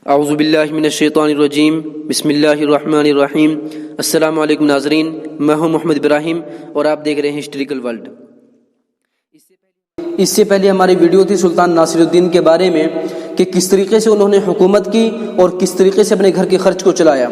اعوذ باللہ من الشیطان الرجیم، بسم اللہ الرحمن الرحیم۔ السلام علیکم ناظرین، میں ہوں محمد ابراہیم اور آپ دیکھ رہے ہیں ہسٹوریکل ورلڈ۔ اس سے پہلے ہماری ویڈیو تھی سلطان ناصر الدین کے بارے میں کہ کس طریقے سے انہوں نے حکومت کی اور کس طریقے سے اپنے گھر کے خرچ کو چلایا۔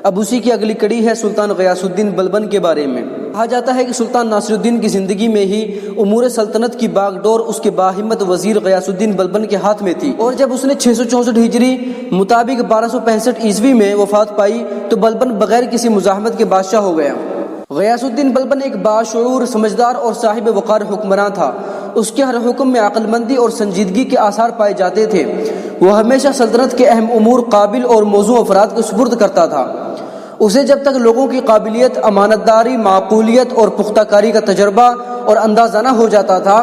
اب اسی کی اگلی کڑی ہے سلطان غیاث الدین بلبن کے بارے میں۔ کہا جاتا ہے کہ سلطان ناصر الدین کی زندگی میں ہی امور سلطنت کی باغ ڈور اس کے باہمت وزیر غیاث الدین بلبن کے ہاتھ میں تھی، اور جب اس نے 664 ہجری مطابق 1265 عیسوی میں وفات پائی تو بلبن بغیر کسی مزاحمت کے بادشاہ ہو گیا۔ غیاث الدین بلبن ایک باشعور، سمجھدار اور صاحب وقار حکمراں تھا۔ اس کے ہر حکم میں عقل مندی اور سنجیدگی کے آثار پائے جاتے تھے۔ وہ ہمیشہ سلطنت کے اہم امور قابل اور موزوں افراد کو سپرد کرتا تھا۔ اسے جب تک لوگوں کی قابلیت، امانت داری، معقولیت اور پختہ کاری کا تجربہ اور اندازہ نہ ہو جاتا تھا،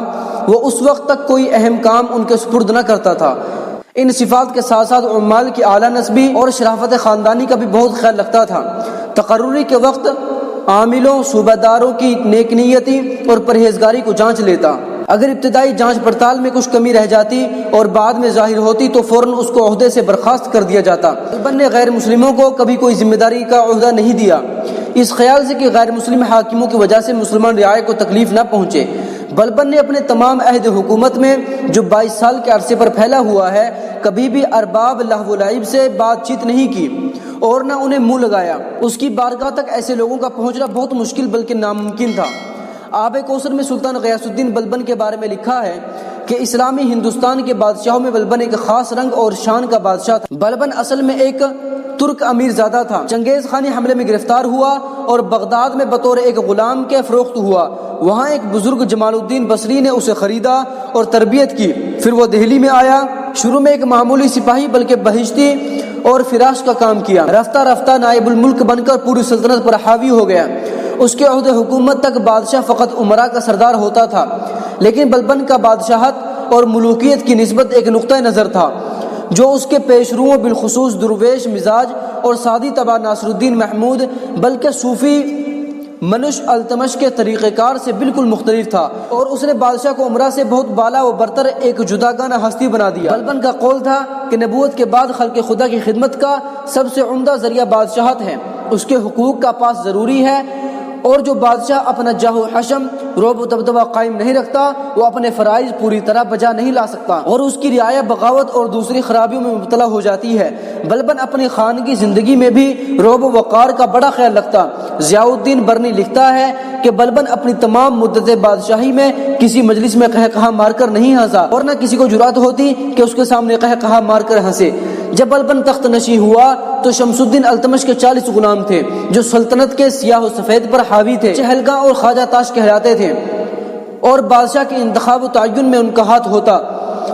وہ اس وقت تک کوئی اہم کام ان کے سپرد نہ کرتا تھا۔ ان صفات کے ساتھ ساتھ عمال کی اعلیٰ نسبی اور شرافت خاندانی کا بھی بہت خیال رکھتا تھا۔ تقرری کے وقت عاملوں، صوبہ داروں کی نیک نیتی اور پرہیزگاری کو جانچ لیتا۔ اگر ابتدائی جانچ پڑتال میں کچھ کمی رہ جاتی اور بعد میں ظاہر ہوتی تو فوراً اس کو عہدے سے برخاست کر دیا جاتا۔ بلبن نے غیر مسلموں کو کبھی کوئی ذمہ داری کا عہدہ نہیں دیا، اس خیال سے کہ غیر مسلم حاکموں کی وجہ سے مسلمان رعایا کو تکلیف نہ پہنچے۔ بلبن نے اپنے تمام عہد حکومت میں جو 22 سال کے عرصے پر پھیلا ہوا ہے کبھی بھی ارباب لہو و لعب سے بات چیت نہیں کی اور نہ انہیں منہ لگایا۔ اس کی بارگاہ تک ایسے لوگوں کا پہنچنا بہت مشکل بلکہ ناممکن تھا۔ آب کوثر میں سلطان غیاث الدین بلبن کے بارے میں لکھا ہے کہ اسلامی ہندوستان کے بادشاہوں میں بلبن ایک خاص رنگ اور شان کا بادشاہ تھا۔ بلبن اصل میں ایک ترک امیر زادہ تھا۔ چنگیز خانی حملے میں گرفتار ہوا اور بغداد میں بطور ایک غلام کے فروخت ہوا۔ وہاں ایک بزرگ جمال الدین بصری نے اسے خریدا اور تربیت کی۔ پھر وہ دہلی میں آیا۔ شروع میں ایک معمولی سپاہی بلکہ بہشتی اور فراش کا کام کیا۔ رفتہ رفتہ نائب الملک بن کر پوری سلطنت پر حاوی ہو گیا۔ اس کے عہد حکومت تک بادشاہ فقط امراء کا سردار ہوتا تھا، لیکن بلبن کا بادشاہت اور ملوکیت کی نسبت ایک نقطہ نظر تھا جو اس کے پیش روؤں بالخصوص درویش مزاج اور سادی طبع ناصر الدین محمود بلکہ صوفی منش التمش کے طریقہ کار سے بالکل مختلف تھا، اور اس نے بادشاہ کو امراء سے بہت بالا و برتر ایک جداگانہ ہستی بنا دیا۔ بلبن کا قول تھا کہ نبوت کے بعد خلق خدا کی خدمت کا سب سے عمدہ ذریعہ بادشاہت ہے، اس کے حقوق کا پاس ضروری ہے، اور جو بادشاہ اپنا جاہ و حشم، رعب و دبدبہ قائم نہیں رکھتا وہ اپنے فرائض پوری طرح بجا نہیں لا سکتا، اور اس کی رعایا بغاوت اور دوسری خرابیوں میں مبتلا ہو جاتی ہے۔ بلبن اپنی خانگی زندگی میں بھی رعب و وقار کا بڑا خیال رکھتا۔ ضیاء الدین برنی لکھتا ہے کہ بلبن اپنی تمام مدت بادشاہی میں کسی مجلس میں قہقہا مار کر نہیں ہنسا، اور نہ کسی کو جرأت ہوتی کہ اس کے سامنے قہقہا مار کر ہنسے۔ جب بلبن تخت نشین ہوا تو شمس الدین التمش کے 40 غلام تھے جو سلطنت کے سیاہ و سفید پر حاوی تھے، چہلگاں اور خواجہ تاش کہلاتے تھے، اور بادشاہ کے انتخاب و تعین میں ان کا ہاتھ ہوتا۔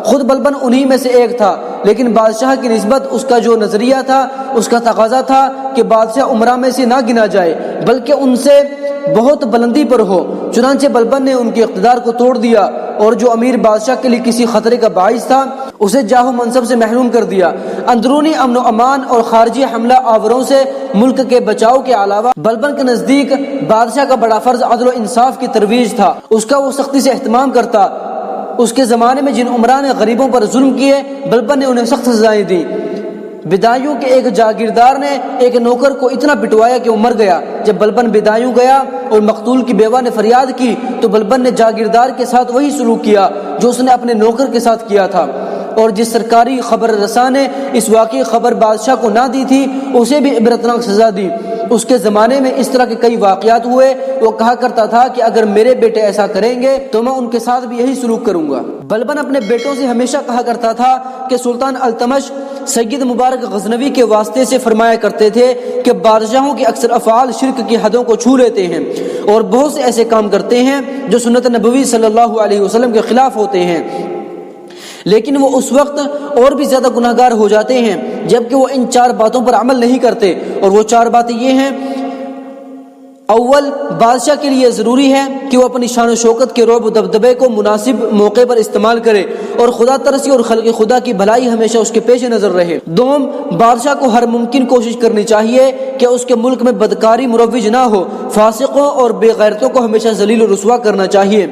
خود بلبن انہی میں سے ایک تھا، لیکن بادشاہ کی نسبت اس کا جو نظریہ تھا اس کا تقاضا تھا کہ بادشاہ امراء میں سے نہ گنا جائے بلکہ ان سے بہت بلندی پر ہو۔ چنانچہ بلبن نے ان کے اقتدار کو توڑ دیا اور جو امیر بادشاہ کے لیے کسی خطرے کا باعث تھا اسے جاہ و منصب سے محروم کر دیا۔ اندرونی امن و امان اور خارجی حملہ آوروں سے ملک کے بچاؤ کے علاوہ بلبن کے نزدیک بادشاہ کا بڑا فرض عدل و انصاف کی ترویج تھا، اس کا وہ سختی سے اہتمام کرتا۔ اس کے زمانے میں جن عمراء نے غریبوں پر ظلم کیے بلبن نے انہیں سخت سزائیں دیں۔ بدایوں کے ایک جاگیردار نے ایک نوکر کو اتنا پٹوایا کہ وہ مر گیا۔ جب بلبن بدایوں گیا اور مقتول کی بیوہ نے فریاد کی تو بلبن نے جاگیردار کے ساتھ وہی سلوک کیا جو اس نے اپنے نوکر کے ساتھ کیا تھا، اور جس سرکاری خبر رساں نے اس واقعی خبر بادشاہ کو نہ دی تھی اسے بھی عبرتناک سزا دی۔ اس کے زمانے میں اس طرح کے کئی واقعات ہوئے۔ وہ کہا کرتا تھا کہ اگر میرے بیٹے ایسا کریں گے تو میں ان کے ساتھ بھی یہی سلوک کروں گا۔ بلبن اپنے بیٹوں سے ہمیشہ کہا کرتا تھا کہ سلطان التمش سید مبارک غزنوی کے واسطے سے فرمایا کرتے تھے کہ بادشاہوں کے اکثر افعال شرک کی حدوں کو چھو لیتے ہیں اور بہت سے ایسے کام کرتے ہیں جو سنت نبوی صلی اللہ علیہ وسلم کے خلاف ہوتے ہیں، لیکن وہ اس وقت اور بھی زیادہ گناہگار ہو جاتے ہیں جبکہ وہ ان 4 باتوں پر عمل نہیں کرتے، اور وہ 4 باتیں یہ ہیں: اول، بادشاہ کے لیے ضروری ہے کہ وہ اپنی شان و شوکت کے رعب و دبدبے کو مناسب موقع پر استعمال کرے اور خدا ترسی اور خلق خدا کی بھلائی ہمیشہ اس کے پیش نظر رہے۔ دوم، بادشاہ کو ہر ممکن کوشش کرنی چاہیے کہ اس کے ملک میں بدکاری مروج نہ ہو، فاسقوں اور بے غیرتوں کو ہمیشہ ذلیل و رسوا کرنا چاہیے۔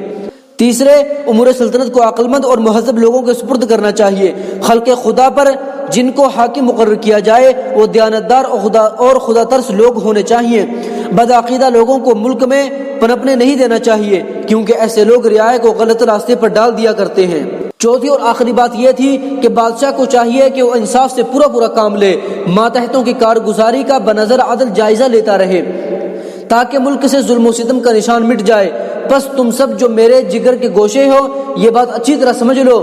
تیسرے، امور سلطنت کو عقلمند اور مہذب لوگوں کے سپرد کرنا چاہیے۔ خلق خدا پر جن کو حاکم مقرر کیا جائے وہ دیانتدار اور خدا ترس لوگ ہونے چاہیے۔ بدعقیدہ لوگوں کو ملک میں پنپنے نہیں دینا چاہیے، کیونکہ ایسے لوگ رعایا کو غلط راستے پر ڈال دیا کرتے ہیں۔ چوتھی اور آخری بات یہ تھی کہ بادشاہ کو چاہیے کہ وہ انصاف سے پورا کام لے، ماتحتوں کی کارگزاری کا بنظر عدل جائزہ لیتا رہے، تاکہ ملک سے ظلم و ستم کا نشان مٹ جائے۔ بس تم سب جو میرے جگر کے گوشے ہو، یہ بات اچھی طرح سمجھ لو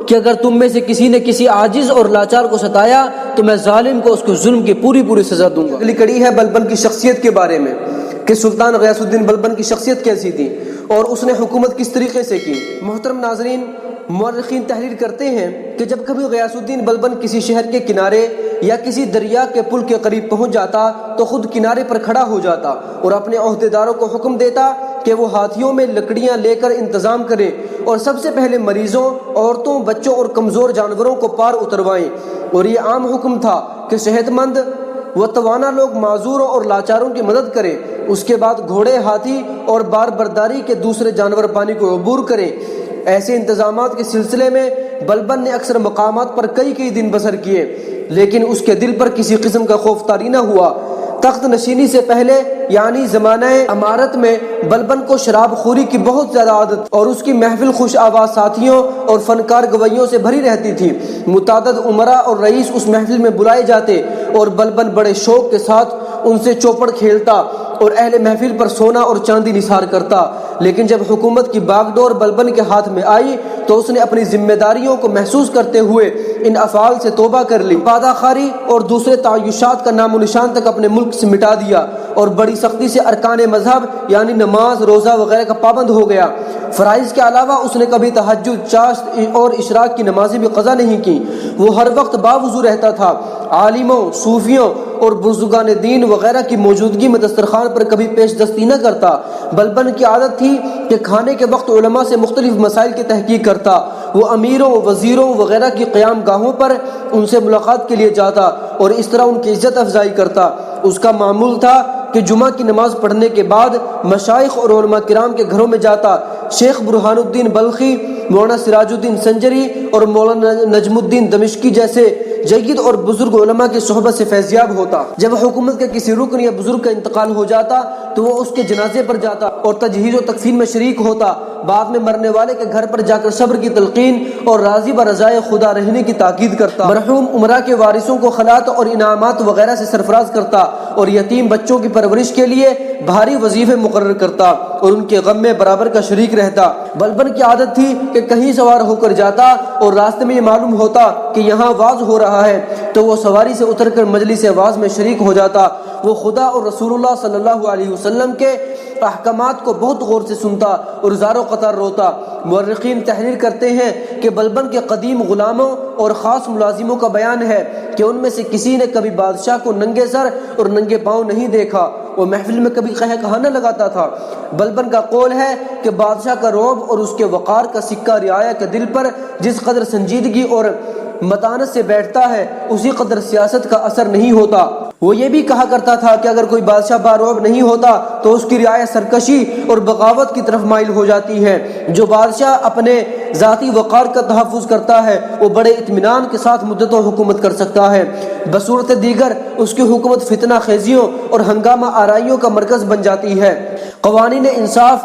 کہ اگر تم میں سے کسی نے کسی عاجز اور لاچار کو ستایا تو میں ظالم کو اس کو ظلم کی پوری سزا دوں گا۔ اگلی کڑی ہے بلبن کی شخصیت کے بارے میں کہ سلطان غیاث الدین بلبن کی شخصیت کیسی تھی اور اس نے حکومت کس طریقے سے کی۔ محترم ناظرین، مورخین تحریر کرتے ہیں کہ جب کبھی غیاث الدین بلبن کسی شہر کے کنارے یا کسی دریا کے پل کے قریب پہنچ جاتا تو خود کنارے پر کھڑا ہو جاتا اور اپنے عہدیداروں کو حکم دیتا کہ وہ ہاتھیوں میں لکڑیاں لے کر انتظام کریں اور سب سے پہلے مریضوں، عورتوں، بچوں اور کمزور جانوروں کو پار اتروائیں۔ اور یہ عام حکم تھا کہ صحت مند و توانا لوگ معذوروں اور لاچاروں کی مدد کریں۔ اس کے بعد گھوڑے، ہاتھی اور بار برداری کے دوسرے جانور پانی کو عبور کریں۔ ایسے انتظامات کے سلسلے میں بلبن نے اکثر مقامات پر کئی دن بسر کیے، لیکن اس کے دل پر کسی قسم کا خوف طاری نہ ہوا۔ تخت نشینی سے پہلے یعنی زمانہ امارت میں بلبن کو شراب خوری کی بہت زیادہ عادت اور اس کی محفل خوش آواز ساتھیوں اور فنکار گویوں سے بھری رہتی تھی۔ متعدد امراء اور رئیس اس محفل میں بلائے جاتے اور بلبن بڑے شوق کے ساتھ ان سے چوپڑ کھیلتا اور اہل محفل پر سونا اور چاندی نثار کرتا۔ لیکن جب حکومت کی باغ ڈور بلبن کے ہاتھ میں آئی تو اس نے اپنی ذمہ داریوں کو محسوس کرتے ہوئے ان افعال سے توبہ کر لی، پادہ خاری اور دوسرے تعیشات کا نام و نشان تک اپنے ملک سے مٹا دیا اور بڑی سختی سے ارکان مذہب یعنی نماز، روزہ وغیرہ کا پابند ہو گیا۔ فرائض کے علاوہ اس نے کبھی تہجد، چاشت اور اشراق کی نمازیں بھی قضا نہیں کی۔ وہ ہر وقت باوضو رہتا تھا۔ عالموں، صوفیوں اور بزرگان دین وغیرہ کی موجودگی میں دسترخوان پر کبھی پیش دستی نہ کرتا۔ بلبن کی عادت تھی کہ کھانے کے وقت علماء سے مختلف مسائل کی تحقیق کرتا۔ وہ امیروں، وزیروں وغیرہ کی قیام گاہوں پر ان سے ملاقات کے لیے جاتا اور اس طرح ان کی عزت افزائی کرتا۔ اس کا معمول تھا کہ جمعہ کی نماز پڑھنے کے بعد مشائخ اور علماء کرام کے گھروں میں جاتا۔ شیخ برہان الدین بلخی، مولانا سراج الدین سنجری اور مولانا نجم الدین دمشقی جیسے جید اور بزرگ علماء کی صحبت سے فیضیاب ہوتا۔ جب حکومت کے کسی رکن یا بزرگ کا انتقال ہو جاتا تو وہ اس کے جنازے پر جاتا اور تجہیز و تکفین میں شریک ہوتا۔ بعد میں مرنے والے کے گھر پر جا کر صبر کی تلقین اور راضی برضائے خدا رہنے کی تاکید کرتا۔ مرحوم امراء کے وارثوں کو خلعت اور انعامات وغیرہ سے سرفراز کرتا اور یتیم بچوں کی پرورش کے لیے بھاری وظیفے مقرر کرتا اور ان کے غم میں برابر کا شریک رہتا۔ بلبن کی عادت تھی کہ کہیں سوار ہو کر جاتا اور راستے میں یہ معلوم ہوتا کہ یہاں واز ہو رہا ہے تو وہ سواری سے اتر کر مجلس واز میں شریک ہو جاتا۔ وہ خدا اور رسول اللہ صلی اللہ علیہ وسلم کے احکامات کو بہت غور سے سنتا اور زار و قطار روتا۔ مورخین تحریر کرتے ہیں کہ بلبن کے قدیم غلاموں اور خاص ملازموں کا بیان ہے کہ ان میں سے کسی نے کبھی بادشاہ کو ننگے سر اور ننگے پاؤں نہیں دیکھا۔ وہ محفل میں کبھی قہقہہ کہانا لگاتا تھا۔ بلبن کا قول ہے کہ بادشاہ کا رعب اور اس کے وقار کا سکہ رعایا کے دل پر جس قدر سنجیدگی اور متانت سے بیٹھتا ہے اسی قدر سیاست کا اثر نہیں ہوتا۔ وہ یہ بھی کہا کرتا تھا کہ اگر کوئی بادشاہ بارعب نہیں ہوتا تو اس کی رعایا سرکشی اور بغاوت کی طرف مائل ہو جاتی ہے۔ جو بادشاہ اپنے ذاتی وقار کا تحفظ کرتا ہے وہ بڑے اطمینان کے ساتھ مدتوں حکومت کر سکتا ہے۔ بصورت دیگر اس کی حکومت فتنہ خیزیوں اور ہنگامہ آرائیوں کا مرکز بن جاتی ہے۔ قوانین انصاف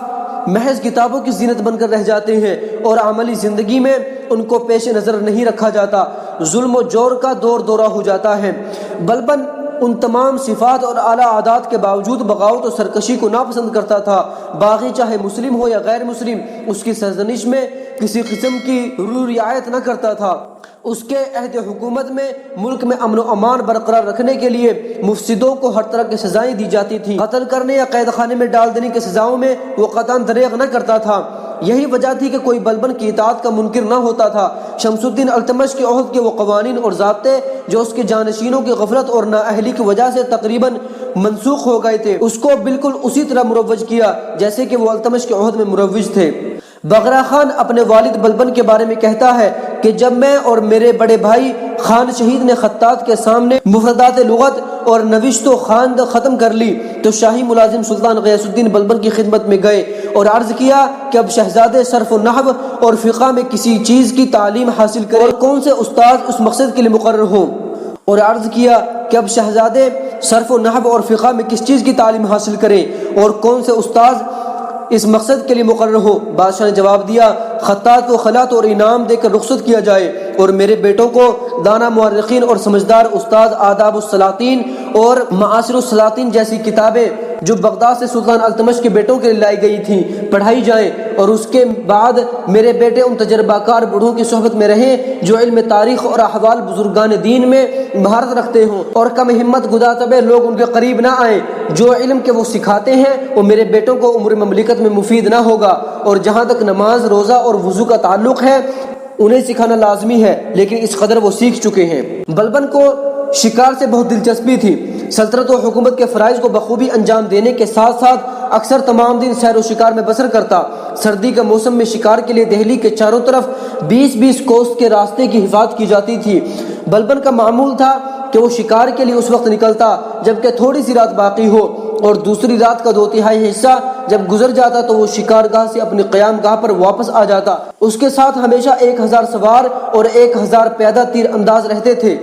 محض کتابوں کی زینت بن کر رہ جاتے ہیں اور عملی زندگی میں ان کو پیش نظر نہیں رکھا جاتا۔ ظلم و جور کا دور دورہ ہو جاتا ہے۔ بلبن ان تمام صفات اور اعلیٰ عادات کے باوجود بغاوت اور سرکشی کو ناپسند کرتا تھا۔ باغی چاہے مسلم ہو یا غیر مسلم اس کی سرزنش میں کسی قسم کی رعایت نہ کرتا تھا۔ اس کے عہد حکومت میں ملک میں امن و امان برقرار رکھنے کے لیے مفسدوں کو ہر طرح کی سزائیں دی جاتی تھیں۔ قتل کرنے یا قید خانے میں ڈال دینے کی سزاؤں میں وہ قطعاً دریغ نہ کرتا تھا۔ یہی وجہ تھی کہ کوئی بلبن کی اطاعت کا منکر نہ ہوتا تھا۔ شمس الدین التمش کے عہد کے وہ قوانین اور ضابطے جو اس کے جانشینوں کی غفلت اور نااہلی کی وجہ سے تقریباً منسوخ ہو گئے تھے اس کو بالکل اسی طرح مروج کیا جیسے کہ وہ التمش کے عہد میں مروج تھے۔ بغرا خان اپنے والد بلبن کے بارے میں کہتا ہے کہ جب میں اور میرے بڑے بھائی خان شہید نے خطاط کے سامنے مفردات لغت اور نوشت و خواند ختم کر لی تو شاہی ملازم سلطان غیاث الدین بلبن کی خدمت میں گئے اور عرض کیا کہ اب شہزادے صرف و نحو اور فقہ میں کسی چیز کی تعلیم حاصل کریں اور کون سے استاد اس مقصد کے لیے مقرر ہوں، اور عرض کیا کہ اب شہزادے صرف و نحو اور فقہ میں کس چیز کی تعلیم حاصل کریں اور کون سے استاد اس مقصد کے لیے مقرر ہو۔ بادشاہ نے جواب دیا خطاط کو خلعت اور انعام دے کر رخصت کیا جائے اور میرے بیٹوں کو دانا مورخین اور سمجھدار استاد آداب السلاطین اور معاصر السلاطین جیسی کتابیں جو بغداد سے سلطان التمش کے بیٹوں کے لیے لائی گئی تھیں پڑھائی جائیں، اور اس کے بعد میرے بیٹے ان تجربہ کار بوڑھوں کی صحبت میں رہیں جو علم تاریخ اور احوال بزرگان دین میں مہارت رکھتے ہوں، اور کم ہمت گدا طبع لوگ ان کے قریب نہ آئیں۔ جو علم کے وہ سکھاتے ہیں وہ میرے بیٹوں کو امور مملکت میں مفید نہ ہوگا، اور جہاں تک نماز روزہ اور وضو کا تعلق ہے انہیں سکھانا لازمی ہے، لیکن اس قدر وہ سیکھ چکے ہیں۔ بلبن کو شکار سے بہت دلچسپی تھی۔ سلطنت و حکومت کے فرائض کو بخوبی انجام دینے کے ساتھ ساتھ اکثر تمام دن سیر و شکار میں بسر کرتا۔ سردی کے موسم میں شکار کے لیے دہلی کے چاروں طرف 20-20 کوس کے راستے کی حفاظت کی جاتی تھی۔ بلبن کا معمول تھا کہ وہ شکار کے لیے اس وقت نکلتا جبکہ تھوڑی سی رات باقی ہو، اور دوسری رات کا 2/3 حصہ جب گزر جاتا تو وہ شکار گاہ سے اپنی قیام گاہ پر واپس آ جاتا۔ اس کے ساتھ ہمیشہ 1000 سوار اور 1000 پیادہ تیر انداز رہتے تھے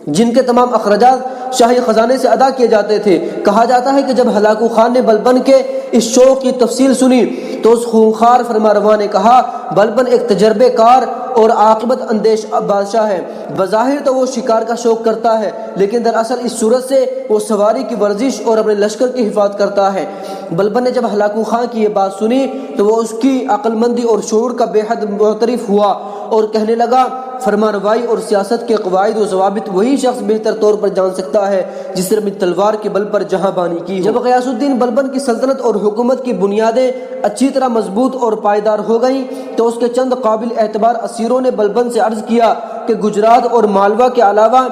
جن کے تمام اخراجات شاہی خزانے سے ادا کیے جاتے تھے۔ کہا جاتا ہے کہ جب ہلاکو خان نے بلبن کے اس شوق کی تفصیل سنی تو اس خونخوار فرمانروا نے کہا بلبن ایک تجربے کار اور عاقبت اندیش بادشاہ ہے۔ بظاہر تو وہ شکار کا شوق کرتا ہے لیکن دراصل اس صورت سے وہ سواری کی ورزش اور اپنے لشکر کی حفاظت کرتا ہے۔ بلبن نے جب ہلاکو خان کی یہ بات سنی تو وہ اس کی عقل مندی اور شعور کا بے حد معترف ہوا اور کہنے لگا فرمانروائی اور سیاست کے قواعد و ضوابط وہی شخص بہتر طور پر جان سکتا ہے جس نے اپنی تلوار کے بل پر جہاں بانی کی۔ جب غیاث الدین بلبن کی سلطنت اور حکومت کی بنیادیں اچھی طرح مضبوط اور پائیدار ہو گئیں تو اس کے چند قابل اعتبار اسیروں نے بلبن سے عرض کیا کہ گجرات اور مالوا کے علاوہ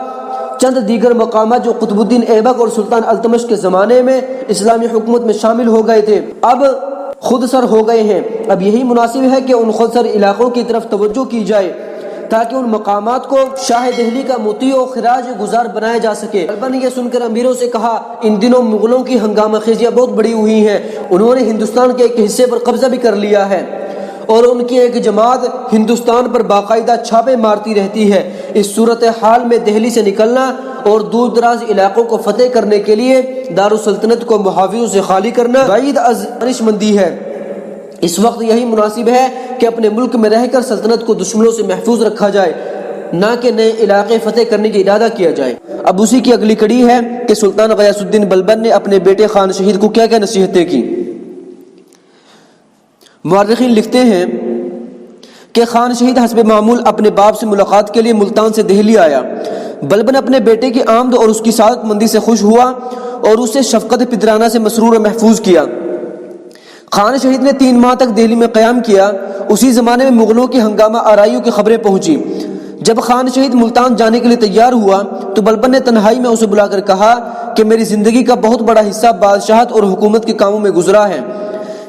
چند دیگر مقامات جو قطب الدین ایبک اور سلطان التمش کے زمانے میں اسلامی حکومت میں شامل ہو گئے تھے اب خود سر ہو گئے ہیں۔ اب یہی مناسب ہے کہ ان خود سر علاقوں کی طرف توجہ کی جائے تاکہ ان مقامات کو شاہ دہلی کا مطیع و خراج گزار بنایا جا سکے۔ بلبن نے یہ سن کر امیروں سے کہا ان دنوں مغلوں کی ہنگامہ خیزیاں بہت بڑی ہوئی ہیں، انہوں نے ہندوستان کے ایک حصے پر قبضہ بھی کر لیا ہے اور ان کی ایک جماعت ہندوستان پر باقاعدہ چھاپے مارتی رہتی ہے۔ اس صورتحال میں دہلی سے نکلنا اور دور دراز علاقوں کو فتح کرنے کے لیے دارالسلطنت کو محافظوں سے خالی کرنا بعید از دانش مندی ہے۔ اس وقت یہی مناسب ہے کہ اپنے ملک میں رہ کر سلطنت کو دشمنوں سے محفوظ رکھا جائے، نہ کہ نئے علاقے فتح کرنے کی ارادہ کیا جائے۔ اب اسی کی اگلی کڑی ہے کہ سلطان غیاث الدین بلبن نے اپنے بیٹے خان شہید کو کیا کیا نصیحتیں کی۔ مورخین لکھتے ہیں کہ خان شہید حسب معمول اپنے باپ سے ملاقات کے لیے ملتان سے دہلی آیا۔ بلبن اپنے بیٹے کی آمد اور اس کی سعادت مندی سے خوش ہوا اور اسے شفقت پدرانہ سے مسرور و محفوظ کیا۔ خان شہید نے 3 ماہ تک دہلی میں قیام کیا۔ اسی زمانے میں مغلوں کی ہنگامہ آرائیوں کی خبریں پہنچی۔ جب خان شہید ملتان جانے کے لیے تیار ہوا تو بلبن نے تنہائی میں اسے بلا کر کہا کہ میری زندگی کا بہت بڑا حصہ بادشاہت اور حکومت کے کاموں میں گزرا ہے،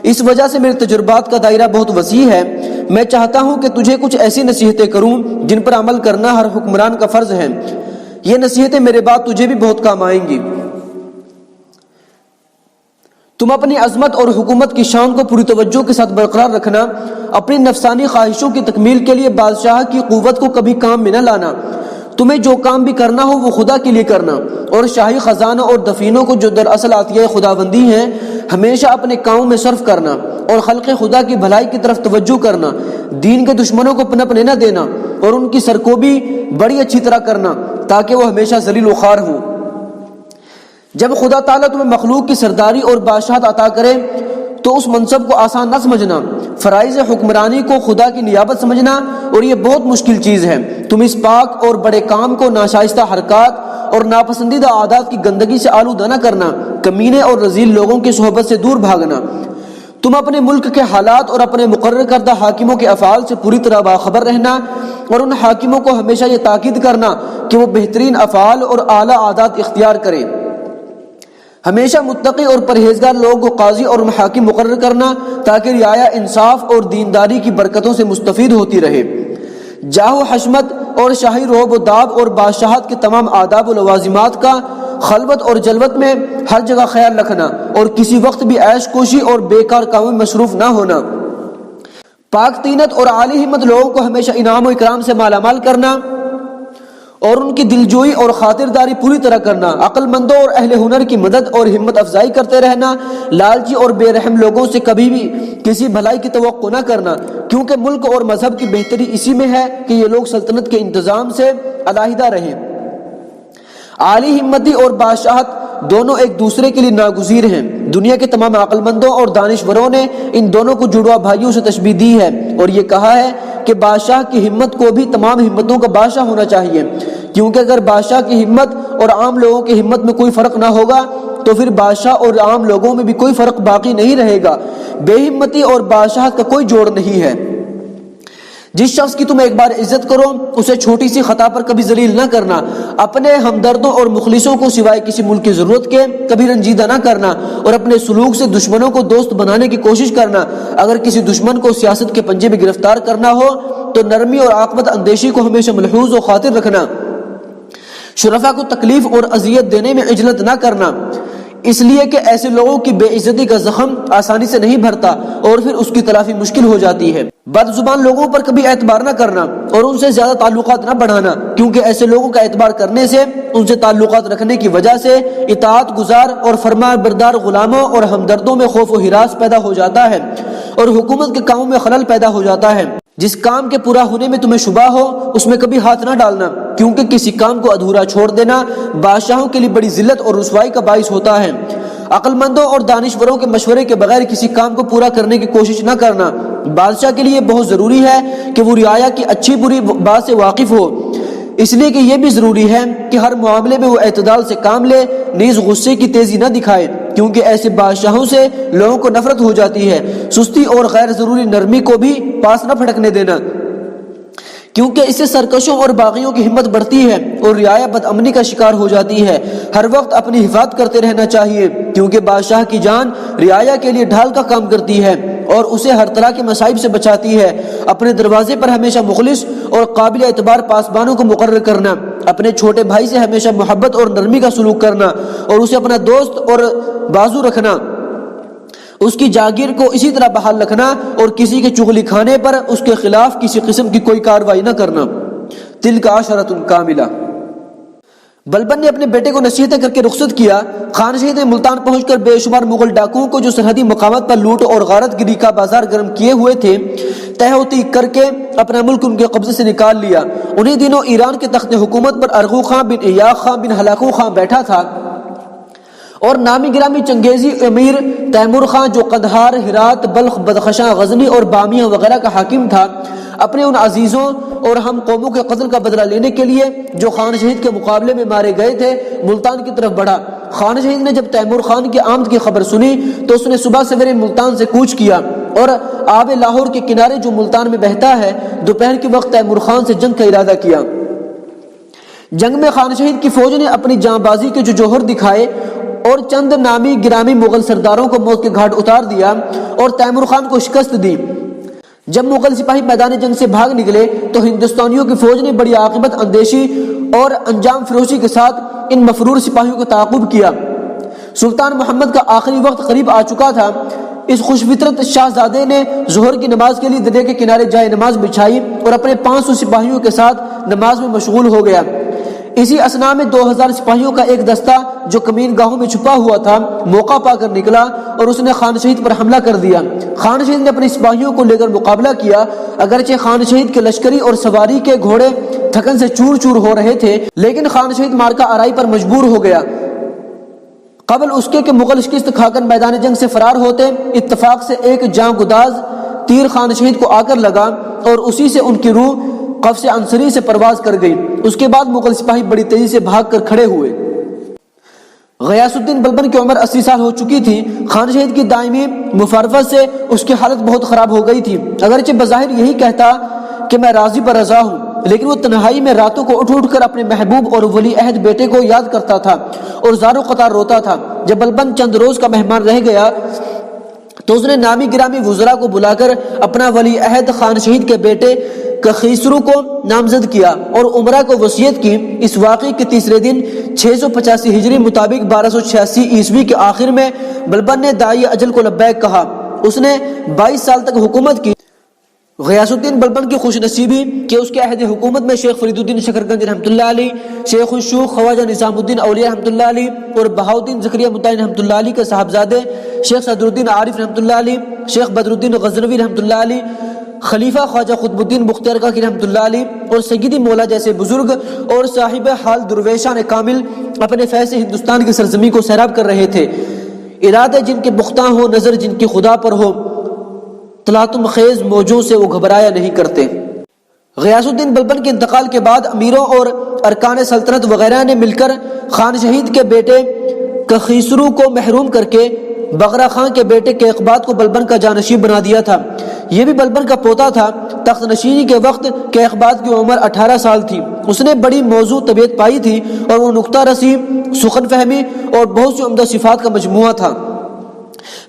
اس وجہ سے میرے تجربات کا دائرہ بہت وسیع ہے۔ میں چاہتا ہوں کہ تجھے کچھ ایسی نصیحتیں کروں جن پر عمل کرنا ہر حکمران کا فرض ہے۔ یہ نصیحتیں میرے بعد تجھے بھی بہت کام آئیں گی۔ تم اپنی عظمت اور حکومت کی شان کو پوری توجہ کے ساتھ برقرار رکھنا، اپنی نفسانی خواہشوں کی تکمیل کے لیے بادشاہ کی قوت کو کبھی کام میں نہ لانا۔ تمہیں جو کام بھی کرنا ہو وہ خدا کے لیے کرنا، اور شاہی خزانوں اور دفینوں کو جو دراصل عطیہ خداوندی ہیں ہمیشہ اپنے کاموں میں صرف کرنا، اور خلق خدا کی بھلائی کی طرف توجہ کرنا۔ دین کے دشمنوں کو پنپنے نہ دینا اور ان کی سرکوبی بڑی اچھی طرح کرنا تاکہ وہ ہمیشہ ذلیل و خوار ہوں۔ جب خدا تعالیٰ تمہیں مخلوق کی سرداری اور بادشاہت عطا کرے تو اس منصب کو آسان نہ سمجھنا، فرائض حکمرانی کو خدا کی نیابت سمجھنا، اور یہ بہت مشکل چیز ہے۔ تم اس پاک اور بڑے کام کو ناشائستہ حرکات اور ناپسندیدہ عادات کی گندگی سے آلودہ نہ کرنا، کمینے اور رذیل لوگوں کی صحبت سے دور بھاگنا۔ تم اپنے ملک کے حالات اور اپنے مقرر کردہ حاکموں کے افعال سے پوری طرح باخبر رہنا، اور ان حاکموں کو ہمیشہ یہ تاکید کرنا کہ وہ بہترین افعال اور اعلیٰ عادات اختیار کریں۔ ہمیشہ متقی اور پرہیزگار لوگوں کو قاضی اور محاکم مقرر کرنا تاکہ رعایا انصاف اور دینداری کی برکتوں سے مستفید ہوتی رہے۔ جاہ و حشمت اور شاہی روب و داب اور بادشاہت کے تمام آداب و لوازمات کا خلوت اور جلوت میں ہر جگہ خیال رکھنا اور کسی وقت بھی عیش کوشی اور بیکار کاموں میں مصروف نہ ہونا، پاک طینت اور عالی ہمت لوگوں کو ہمیشہ انعام و اکرام سے مالا مال کرنا اور ان کی دلجوئی اور خاطرداری پوری طرح کرنا، عقل مندوں اور اہل ہنر کی مدد اور ہمت افزائی کرتے رہنا، لالچی اور بے رحم لوگوں سے کبھی بھی کسی بھلائی کی توقع نہ کرنا، کیونکہ ملک اور مذہب کی بہتری اسی میں ہے کہ یہ لوگ سلطنت کے انتظام سے علیحدہ رہیں۔ عالی ہمتی اور بادشاہت دونوں ایک دوسرے کے لیے ناگزیر ہیں۔ دنیا کے تمام عقل مندوں اور دانشوروں نے ان دونوں کو جڑواں بھائیوں سے تشبیہ دی ہے اور یہ کہا ہے کہ بادشاہ کی ہمت کو بھی تمام ہمتوں کا بادشاہ ہونا چاہیے، کیونکہ اگر بادشاہ کی ہمت اور عام لوگوں کی ہمت میں کوئی فرق نہ ہوگا تو پھر بادشاہ اور عام لوگوں میں بھی کوئی فرق باقی نہیں رہے گا۔ بے ہمتی اور بادشاہت کا کوئی جوڑ نہیں ہے۔ جس شخص کی تم ایک بار عزت کرو اسے چھوٹی سی خطا پر کبھی ذلیل نہ کرنا، اپنے ہمدردوں اور مخلصوں کو سوائے کسی ملک کی ضرورت کے کبھی رنجیدہ نہ کرنا اور اپنے سلوک سے دشمنوں کو دوست بنانے کی کوشش کرنا۔ اگر کسی دشمن کو سیاست کے پنجے میں گرفتار کرنا ہو تو نرمی اور عاقبت اندیشی کو ہمیشہ ملحوظ و خاطر رکھنا، شرفا کو تکلیف اور اذیت دینے میں عجلت نہ کرنا، اس لیے کہ ایسے لوگوں کی بے عزتی کا زخم آسانی سے نہیں بھرتا اور پھر اس کی تلافی مشکل ہو جاتی ہے۔ بد زبان لوگوں پر کبھی اعتبار نہ کرنا اور ان سے زیادہ تعلقات نہ بڑھانا، کیونکہ ایسے لوگوں کا اعتبار کرنے سے ان سے تعلقات رکھنے کی وجہ سے اطاعت گزار اور فرما بردار غلاموں اور ہمدردوں میں خوف و ہراس پیدا ہو جاتا ہے اور حکومت کے کاموں میں خلل پیدا ہو جاتا ہے۔ جس کام کے پورا ہونے میں تمہیں شبہ ہو اس میں کبھی ہاتھ نہ ڈالنا، کیونکہ کسی کام کو ادھورا چھوڑ دینا بادشاہوں کے لیے بڑی ذلت اور رسوائی کا باعث ہوتا ہے۔ عقل مندوں اور دانشوروں کے مشورے کے بغیر کسی کام کو پورا کرنے کی کوشش نہ کرنا۔ بادشاہ کے لیے بہت ضروری ہے کہ وہ رعایا کی اچھی بری بات سے واقف ہو، اس لیے کہ یہ بھی ضروری ہے کہ ہر معاملے میں وہ اعتدال سے کام لے، نیز غصے کی تیزی نہ دکھائے، کیونکہ ایسے بادشاہوں سے لوگوں کو نفرت ہو جاتی ہے۔ سستی اور غیر ضروری نرمی کو بھی پاس نہ پھٹکنے دینا، کیونکہ اس سے سرکشوں اور باغیوں کی ہمت بڑھتی ہے اور رعایا بد امنی کا شکار ہو جاتی ہے۔ ہر وقت اپنی حفاظت کرتے رہنا چاہیے، کیونکہ بادشاہ کی جان رعایا کے لیے ڈھال کا کام کرتی ہے اور اسے ہر طرح کے مصائب سے بچاتی ہے۔ اپنے دروازے پر ہمیشہ مخلص اور قابل اعتبار پاسبانوں کو مقرر کرنا، اپنے چھوٹے بھائی سے ہمیشہ محبت اور نرمی کا سلوک کرنا اور اسے اپنا دوست اور بازو رکھنا، اس کی جاگیر کو اسی طرح بحال رکھنا اور کسی کے چغلی کھانے پر اس کے خلاف کسی قسم کی کوئی کارروائی نہ کرنا۔ تلک عشرۃ کاملہ۔ بلبن نے اپنے بیٹے کو نصیحتیں کر کے رخصت کیا۔ خان شہید نے ملتان پہنچ کر بے شمار مغل ڈاکوؤں کو جو سرحدی مقامات پر لوٹ اور غارت گری کا بازار گرم کیے ہوئے تھے تہہ و تیغ کر کے اپنا ملک ان کے قبضے سے نکال لیا۔ انہی دنوں ایران کے تخت حکومت پر ارغو خان بن ایاق خان بن ہلاکو خان بیٹھا تھا اور نامی گرامی چنگیزی امیر تیمور خان جو قندھار، ہرات، بلخ، بدخشاں، غزنی اور بامیاں وغیرہ کا حاکم تھا، اپنے ان عزیزوں اور ہم قوموں کے قتل کا بدلہ لینے کے لیے جو خان شہید کے مقابلے میں مارے گئے تھے ملتان کی طرف بڑھا۔ خان شہید نے جب تیمور خان کی آمد کی خبر سنی تو اس نے صبح سویرے ملتان سے کوچ کیا اور آب لاہور کے کنارے جو ملتان میں بہتا ہے دوپہر کے وقت تیمور خان سے جنگ کا ارادہ کیا۔ جنگ میں خان شہید کی فوج نے اپنی جاں بازی کے جو جوہر دکھائے اور چند نامی گرامی مغل سرداروں کو موت کے گھاٹ اتار دیا اور تیمور خان کو شکست دی۔ جب مغل سپاہی میدان جنگ سے بھاگ نکلے تو ہندوستانیوں کی فوج نے بڑی عاقبت اندیشی اور انجام فروشی کے ساتھ ان مفرور سپاہیوں کو تعاقب کیا۔ سلطان محمد کا آخری وقت قریب آ چکا تھا۔ اس خوش فطرت شاہزادے نے ظہر کی نماز کے لیے درے کے کنارے جائے نماز بچھائی اور اپنے 500 سپاہیوں کے ساتھ نماز میں مشغول ہو گیا۔ اسی اثنا میں 2000 سپاہیوں کا ایک دستہ جو کمین گاہوں میں چھپا ہوا تھا موقع پا کر نکلا اور اس نے خان شہید پر حملہ کر دیا۔ خان شہید نے اپنے سپاہیوں کو لے کر مقابلہ کیا، اگرچہ خان شہید کے لشکری اور سواری کے گھوڑے تھکن سے چور چور ہو رہے تھے، لیکن خان شہید مارکا آرائی پر مجبور ہو گیا۔ قبل اس کے کہ مغل شکست کھا کر میدان جنگ سے فرار ہوتے، اتفاق سے ایک جاں گداز تیر خان شہید کو آ کر لگا اور اسی سے ان کی روح قفص عنصری سے پرواز کر گئی۔ اس کے بعد مغل سپاہی بڑی تیزی سے بھاگ کر کھڑے ہوئے۔ غیاث الدین بلبن کی عمر 80 سال ہو چکی تھی۔ خان شہید کی دائمی مفارقت سے اس کی حالت بہت خراب ہو گئی تھی۔ اگرچہ بظاہر یہی کہتا کہ میں راضی پر رضا ہوں، لیکن وہ تنہائی میں راتوں کو اٹھ کر اپنے محبوب اور ولی عہد بیٹے کو یاد کرتا تھا اور زار و قطار روتا تھا۔ جب بلبن چند روز کا مہمان رہ گیا تو اس نے نامی گرامی وزراء کو بلا کر اپنا ولی عہد خان شہید کے بیٹے کخیسرو کو نامزد کیا اور عمرہ کو وصیت کی۔ اس واقعے کے تیسرے دن 685 ہجری مطابق 1286 عیسوی کے آخر میں بلبن نے داعی اجل کو لبیک کہا۔ اس نے 22 سال تک حکومت کی۔ غیاث الدین بلبن کی خوش نصیبی کہ اس کے عہد حکومت میں شیخ فرید الدین شکرگنج رحمۃ اللہ علیہ، شیخ الشیوخ خواجہ نظام الدین اولیاء رحمۃ اللہ علیہ اور بہاؤالدین زکریا مطائی رحمۃ اللہ علیہ کے صاحبزادے شیخ صدر الدین عارف رحمۃ اللہ علیہ، شیخ بدر الدین غزنوی رحمۃ اللہ علیہ، خلیفہ خواجہ قطب الدین بختیار کاکی رحمۃ اللہ علیہ اور سیدی مولا جیسے بزرگ اور صاحب حال درویشان کامل اپنے فیض سے ہندوستان کی سرزمین کو سیراب کر رہے تھے۔ ارادے جن کے پختہ ہو، نظر جن کی خدا پر ہو، تلاطم خیز موجوں سے وہ گھبرایا نہیں کرتے۔ غیاث الدین بلبن کے انتقال کے بعد امیروں اور ارکان سلطنت وغیرہ نے مل کر خان شہید کے بیٹے کخیسرو کو محروم کر کے بغرا خان کے بیٹے کیقباد کو بلبن کا جانشین بنا دیا تھا۔ یہ بھی بلبن کا پوتا تھا۔ تخت نشینی کے وقت کیقباد کی عمر 18 سال تھی۔ اس نے بڑی موضوع طبیعت پائی تھی اور وہ نکتہ رسی، سخن فہمی اور بہت سی عمدہ صفات کا مجموعہ تھا۔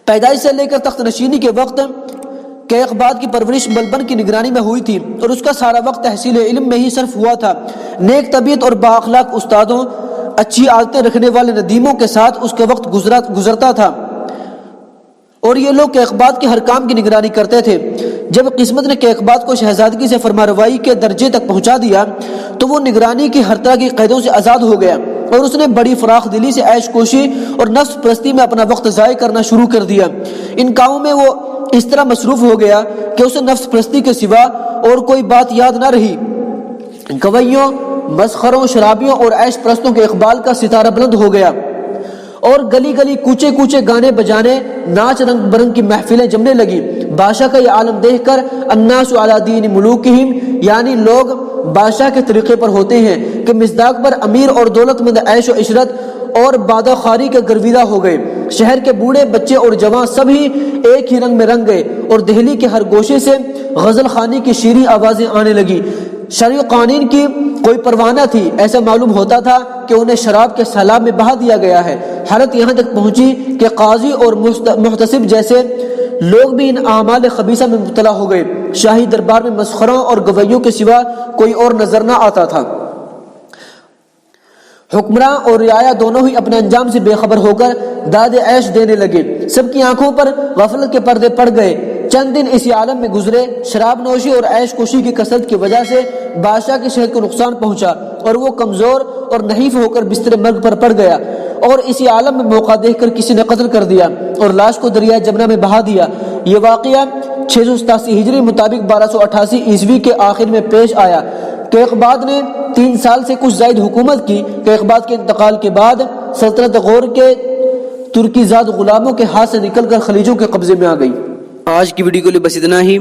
پیدائش سے لے کر تخت نشینی کے وقت کیقباد کی پرورش بلبن کی نگرانی میں ہوئی تھی اور اس کا سارا وقت تحصیل علم میں ہی صرف ہوا تھا۔ نیک طبیعت اور بااخلاق استادوں، اچھی عادتیں رکھنے والے ندیموں کے ساتھ اس کے وقت گزرتا تھا اور یہ لوگ کیقباد کے ہر کام کی نگرانی کرتے تھے۔ جب قسمت نے کیقباد کو شہزادگی سے فرمانروائی کے درجے تک پہنچا دیا تو وہ نگرانی کی ہر طرح کی قیدوں سے آزاد ہو گیا اور اس نے بڑی فراخ دلی سے عیش کوشی اور نفس پرستی میں اپنا وقت ضائع کرنا شروع کر دیا۔ ان کاموں میں وہ اس طرح مصروف ہو گیا کہ اسے نفس پرستی کے سوا اور کوئی بات یاد نہ رہی۔ گویوں، مسخروں، شرابیوں اور عیش پرستوں کے اقبال کا ستارہ بلند ہو گیا اور گلی گلی کوچے کوچے گانے بجانے، ناچ رنگ برنگ کی محفلیں جمنے لگی۔ بادشاہ کا یہ عالم دیکھ کر الناس علی دین ملوکہم، یعنی لوگ بادشاہ کے طریقے پر ہوتے ہیں کہ مصداق پر امیر اور دولت مند عیش و عشرت اور بادہ خواری کے گرویدہ ہو گئے۔ شہر کے بوڑھے، بچے اور جوان سب ہی ایک ہی رنگ میں رنگ گئے اور دہلی کے ہر گوشے سے غزل خوانی کی شیریں آوازیں آنے لگی۔ شرع و قوانین کی کوئی پرواہ نہ تھی۔ ایسا معلوم ہوتا تھا کہ انہیں شراب کے سیلاب میں بہا دیا گیا ہے۔ حالت یہاں تک پہنچی کہ قاضی اور محتسب جیسے لوگ بھی ان اعمال خبیثہ میں مبتلا ہو گئے۔ شاہی دربار میں مسخروں اور گویوں کے سوا کوئی اور نظر نہ آتا تھا۔ حکمراں اور رعایا دونوں ہی اپنے انجام سے بے خبر ہو کر داد عیش دینے لگے۔ سب کی آنکھوں پر غفلت کے پردے پڑ گئے۔ چند دن اسی عالم میں گزرے۔ شراب نوشی اور عیش کوشی کی کثرت کی وجہ سے بادشاہ کی صحت کو نقصان پہنچا اور وہ کمزور اور نحیف ہو کر بستر مرگ پر پڑ گیا اور اسی عالم میں موقع دیکھ کر کسی نے قتل کر دیا اور لاش کو دریائے جمنا میں بہا دیا۔ یہ واقعہ 687 ہجری مطابق 1288 عیسوی کے آخر میں پیش آیا۔ کیقباد نے 3 سال سے کچھ زائد حکومت کی۔ کیقباد کے انتقال کے بعد سلطنت غور کے ترکی زاد غلاموں کے ہاتھ سے نکل کر خلیجوں کے قبضے میں آ گئی۔ آج کی ویڈیو کے لیے بس اتنا ہی۔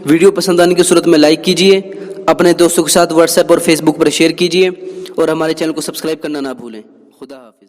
ویڈیو پسند آنے کی صورت میں لائک کیجئے، اپنے دوستوں کے ساتھ واٹس ایپ اور فیس بک پر شیئر کیجئے اور ہمارے چینل کو سبسکرائب کرنا نہ بھولیں۔ خدا حافظ۔